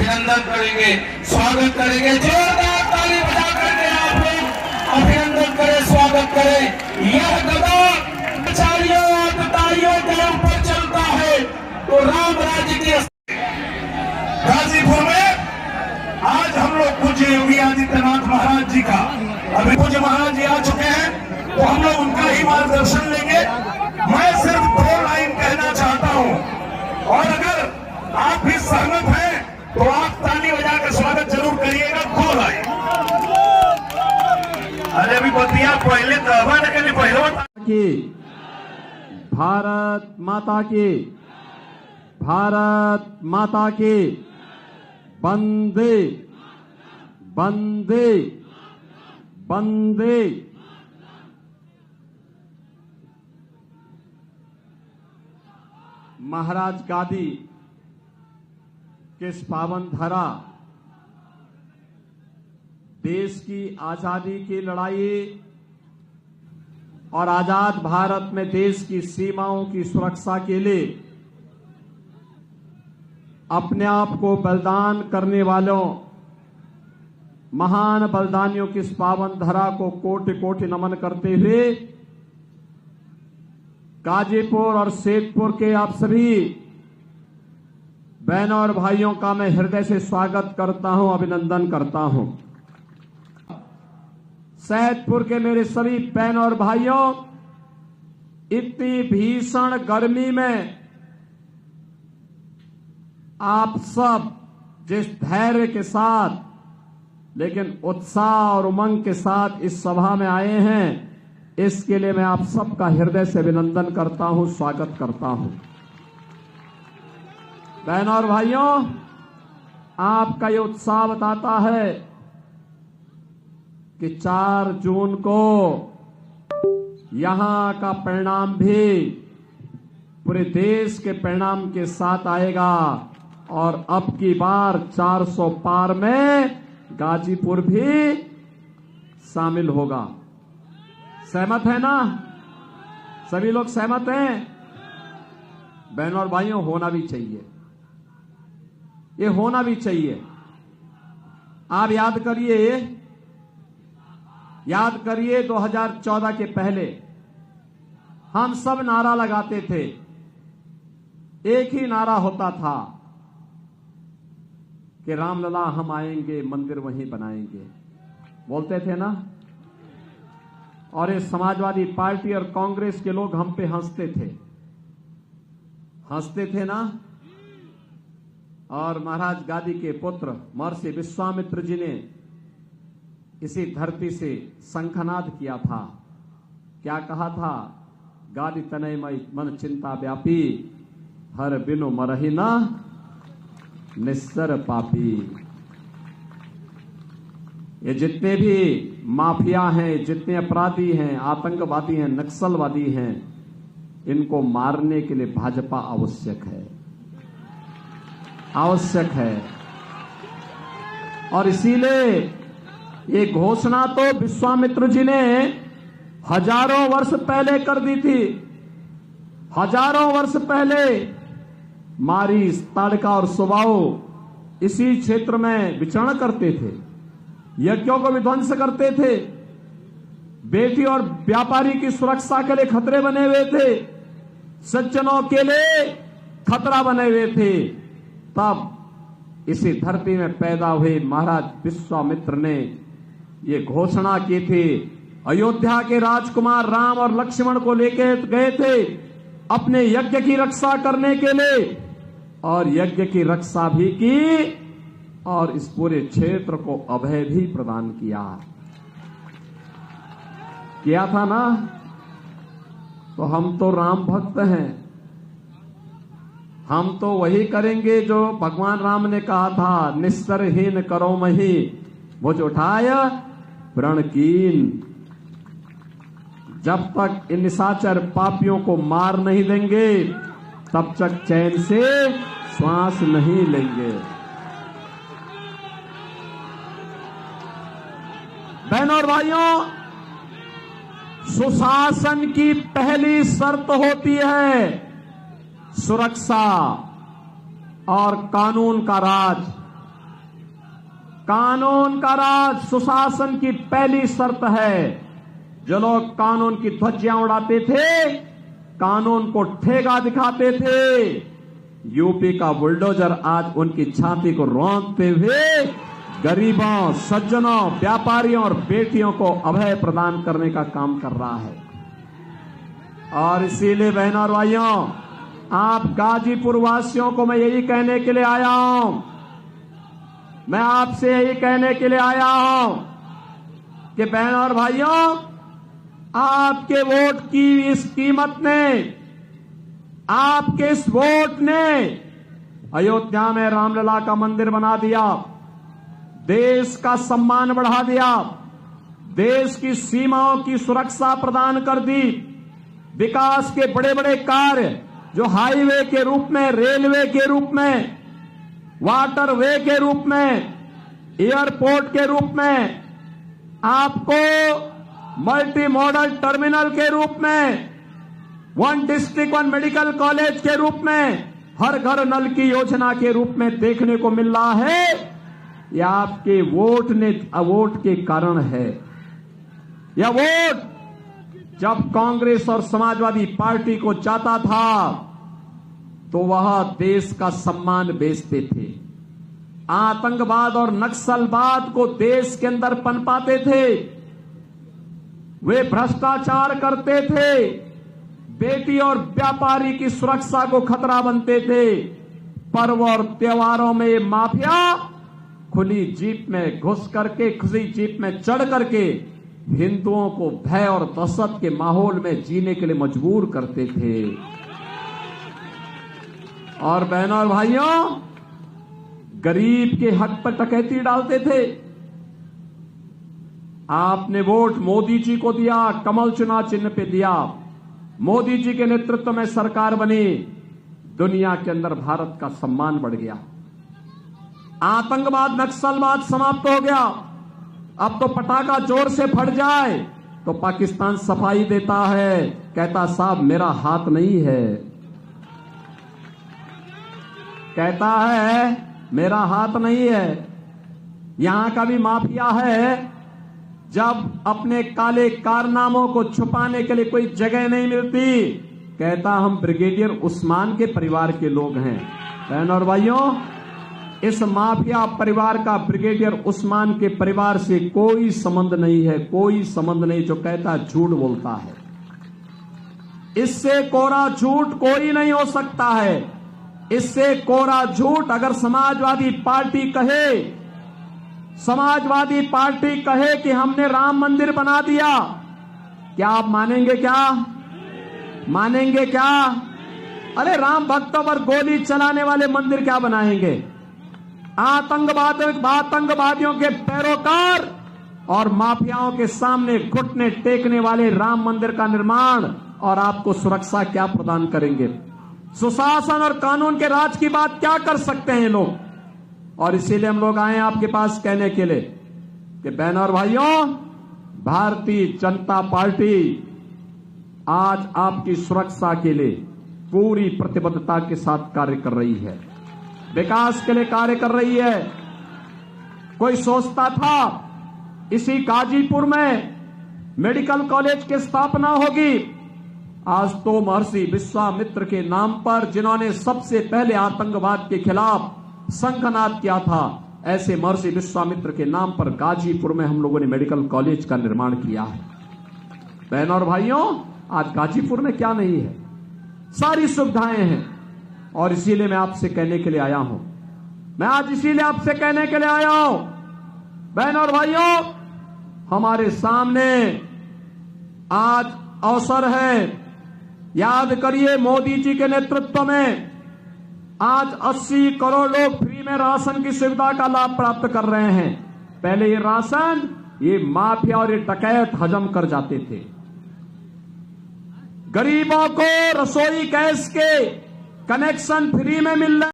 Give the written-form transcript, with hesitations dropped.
अभिनंदन करेंगे, स्वागत करेंगे। जोरदार ताली बजा करके आप लोग अभिनंदन करें, स्वागत करें। यह गदा आचार्यों और पिताइयों के ऊपर चलता है तो राम राज्य के गाजीपुर में आज हम लोग पूज्य योगी आदित्यनाथ महाराज जी का, अभी पूज्य महाराज जी आ चुके हैं तो हम लोग उनका ही मार्गदर्शन लेंगे। मैं सिर्फ 2 लाइन कहना चाहता हूं और अगर आप भी सहमत हैं तो आप ताली बजाकर स्वागत जरूर करिएगा। 2 लाइन। अरे अभी बतिया पहले दबा लगे पहले भारत माता की, भारत माता की, वंदे वंदे वंदे। महाराज गादी किस पावन धरा देश की आजादी की लड़ाई और आजाद भारत में देश की सीमाओं की सुरक्षा के लिए अपने आप को बलिदान करने वालों महान बलिदानियों की इस पावन धरा को कोटि कोटि नमन करते हुए गाजीपुर और सैदपुर के आप सभी बहनों और भाइयों का मैं हृदय से स्वागत करता हूं, अभिनंदन करता हूं। सैदपुर के मेरे सभी बहनों और भाइयों, इतनी भीषण गर्मी में आप सब जिस धैर्य के साथ लेकिन उत्साह और उमंग के साथ इस सभा में आए हैं, इसके लिए मैं आप सबका हृदय से अभिनंदन करता हूं, स्वागत करता हूं। बहनों और भाइयों, आपका ये उत्साह बताता है कि 4 जून को यहां का परिणाम भी पूरे देश के परिणाम के साथ आएगा और अब की बार 400 पार में गाजीपुर भी शामिल होगा। सहमत है ना? सभी लोग सहमत हैं? बहनों और भाइयों, होना भी चाहिए, ये होना भी चाहिए। आप याद करिए 2014 के पहले हम सब नारा लगाते थे, एक ही नारा होता था कि रामलला हम आएंगे, मंदिर वहीं बनाएंगे, बोलते थे ना। और ये समाजवादी पार्टी और कांग्रेस के लोग हम पे हंसते थे ना। और महाराज गादी के पुत्र महर्षि विश्वामित्र जी ने इसी धरती से शंखनाद किया था। क्या कहा था? गादी तनयमय मन चिंता व्यापी, हर बिनु मरहि ना निस्सर पापी। ये जितने भी माफिया हैं, जितने अपराधी हैं, आतंकवादी हैं, नक्सलवादी हैं, इनको मारने के लिए भाजपा आवश्यक है। और इसीलिए ये घोषणा तो विश्वामित्र जी ने हजारों वर्ष पहले कर दी थी। हजारों वर्ष पहले मारीस, ताड़का और सुबाहु इसी क्षेत्र में विचरण करते थे, यज्ञों को विध्वंस करते थे, बेटी और व्यापारी की सुरक्षा के लिए खतरे बने हुए थे, सज्जनों के लिए खतरा बने हुए थे। तब इसी धरती में पैदा हुए महाराज विश्वामित्र ने ये घोषणा की थी। अयोध्या के राजकुमार राम और लक्ष्मण को लेके गए थे अपने यज्ञ की रक्षा करने के लिए, और यज्ञ की रक्षा भी की और इस पूरे क्षेत्र को अभय भी प्रदान किया था ना। तो हम तो राम भक्त हैं, हम तो वही करेंगे जो भगवान राम ने कहा था, निस्सरहीन करो मही मुझ उठाय प्रण कीन। जब तक इन निशाचर पापियों को मार नहीं देंगे तब तक चैन से श्वास नहीं लेंगे। बहनों और भाइयों, सुशासन की पहली शर्त होती है सुरक्षा और कानून का राज। कानून का राज सुशासन की पहली शर्त है। जो लोग कानून की ध्वजियां उड़ाते थे, कानून को ठेगा दिखाते थे, यूपी का बुलडोजर आज उनकी छाती को रौंदते हुए गरीबों, सज्जनों, व्यापारियों और बेटियों को अभय प्रदान करने का काम कर रहा है। और इसीलिए बहनों और भाइयों, आप गाजीपुर वासियों को मैं यही कहने के लिए आया हूं, मैं आपसे यही कहने के लिए आया हूं कि बहनों और भाइयों, आपके वोट की इस कीमत ने, आपके इस वोट ने अयोध्या में रामलला का मंदिर बना दिया, देश का सम्मान बढ़ा दिया, देश की सीमाओं की सुरक्षा प्रदान कर दी, विकास के बड़े बड़े कार्य जो हाईवे के रूप में, रेलवे के रूप में, वाटरवे के रूप में, एयरपोर्ट के रूप में, आपको मल्टी मॉडल टर्मिनल के रूप में, one district one medical college के रूप में, हर घर नल की योजना के रूप में देखने को मिल रहा है। यह आपके वोट के कारण है। यह वोट जब कांग्रेस और समाजवादी पार्टी को जाता था तो वह देश का सम्मान बेचते थे, आतंकवाद और नक्सलवाद को देश के अंदर पनपाते थे, वे भ्रष्टाचार करते थे, बेटी और व्यापारी की सुरक्षा को खतरा बनते थे। पर्व और त्योहारों में ये माफिया खुली जीप में घुस करके, खुली जीप में चढ़ करके हिंदुओं को भय और दहशत के माहौल में जीने के लिए मजबूर करते थे। और बहनों और भाइयों, गरीब के हक पर डकैती डालते थे। आपने वोट मोदी जी को दिया, कमल चुनाव चिन्ह पे दिया, मोदी जी के नेतृत्व में सरकार बनी, दुनिया के अंदर भारत का सम्मान बढ़ गया, आतंकवाद नक्सलवाद समाप्त हो गया। अब तो पटाखा जोर से फट जाए तो पाकिस्तान सफाई देता है, कहता साहब मेरा हाथ नहीं है, कहता है मेरा हाथ नहीं है। यहां का भी माफिया है, जब अपने काले कारनामों को छुपाने के लिए कोई जगह नहीं मिलती, कहता हम ब्रिगेडियर उस्मान के परिवार के लोग हैं। बहनों और भाइयों, इस माफिया परिवार का ब्रिगेडियर उस्मान के परिवार से कोई संबंध नहीं है, कोई संबंध नहीं। जो कहता झूठ बोलता है, इससे कोरा झूठ कोई नहीं हो सकता है। इससे कोरा झूठ अगर समाजवादी पार्टी कहे, समाजवादी पार्टी कहे कि हमने राम मंदिर बना दिया, क्या आप मानेंगे? क्या मानेंगे? क्या? अरे राम भक्तों पर गोली चलाने वाले मंदिर क्या बनाएंगे? आतंकवादियों के पैरोकार और माफियाओं के सामने घुटने टेकने वाले राम मंदिर का निर्माण और आपको सुरक्षा क्या प्रदान करेंगे? सुशासन और कानून के राज की बात क्या कर सकते हैं लोग? और इसीलिए हम लोग आए आपके पास कहने के लिए कि बहनों और भाइयों, भारतीय जनता पार्टी आज आपकी सुरक्षा के लिए पूरी प्रतिबद्धता के साथ कार्य कर रही है, विकास के लिए कार्य कर रही है। कोई सोचता था इसी गाजीपुर में मेडिकल कॉलेज की स्थापना होगी, आज तो महर्षि विश्वामित्र के नाम पर, जिन्होंने सबसे पहले आतंकवाद के खिलाफ शंखनाद किया था, ऐसे महर्षि विश्वामित्र के नाम पर गाजीपुर में हम लोगों ने मेडिकल कॉलेज का निर्माण किया है। बहनों और भाइयों, आज गाजीपुर में क्या नहीं है? सारी सुविधाएं हैं। और इसीलिए मैं आपसे कहने के लिए आया हूं, मैं आज इसीलिए आपसे कहने के लिए आया हूं, बहनों और भाइयों, हमारे सामने आज अवसर है। याद करिए, मोदी जी के नेतृत्व में आज 80 करोड़ लोग फ्री में राशन की सुविधा का लाभ प्राप्त कर रहे हैं। पहले ये राशन ये माफिया और ये डकैत हजम कर जाते थे। गरीबों को रसोई गैस के कनेक्शन फ्री में मिल रहे